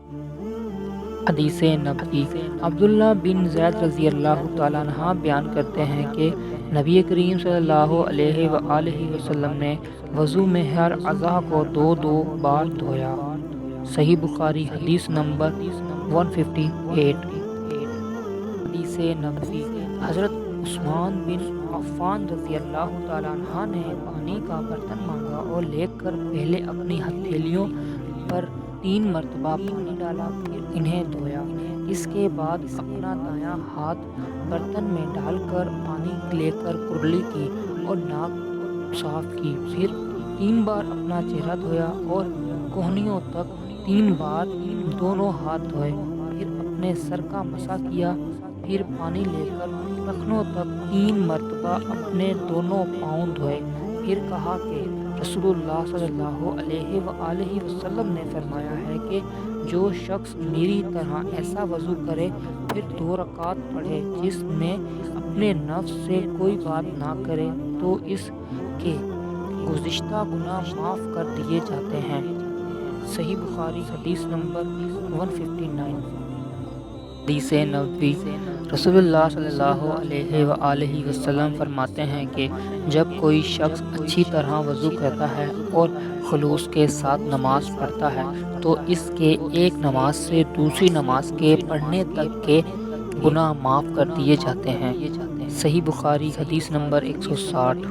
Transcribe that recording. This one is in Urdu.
حدیث نبوی۔ عبداللہ بن زید رضی اللہ تعالیٰ عنہ بیان کرتے ہیں کہ نبی کریم صلی اللہ علیہ وآلہ وسلم نے وضو میں ہر اعضاء کو دو بار دھویا۔ صحیح بخاری حدیث نمبر 158۔ حدیث نبوی۔ حضرت عثمان بن عفان رضی اللہ تعالیٰ عنہ نے پانی کا برتن مانگا اور لے کر پہلے اپنی ہتھیلیوں پر 3 مرتبہ پانی ڈالا، پھر انہیں دھویا۔ اس کے بعد اپنا دایاں ہاتھ برتن میں ڈال کر پانی لے کر کرلی کی اور ناک صاف کی، پھر 3 بار اپنا چہرہ دھویا اور کہنیوں تک 3 بار دونوں ہاتھ دھوئے، پھر اپنے سر کا مسح کیا، پھر پانی لے کر ٹخنوں تک 3 مرتبہ اپنے دونوں پاؤں دھوئے، پھر کہا کہ رسول اللہ صلی اللہ علیہ وآلہ وسلم نے فرمایا ہے کہ جو شخص میری طرح ایسا وضو کرے پھر 2 رکعت پڑھے جس میں اپنے نفس سے کوئی بات نہ کرے تو اس کے گزشتہ گناہ معاف کر دیے جاتے ہیں۔ صحیح بخاری حدیث نمبر 159۔ حدیث نبوی۔ رسول اللہ صلی اللہ علیہ وآلہ وسلم فرماتے ہیں کہ جب کوئی شخص اچھی طرح وضو کرتا ہے اور خلوص کے ساتھ نماز پڑھتا ہے تو اس کے ایک نماز سے دوسری نماز کے پڑھنے تک کے گناہ معاف کر دیے جاتے ہیں۔ صحیح بخاری حدیث نمبر 160۔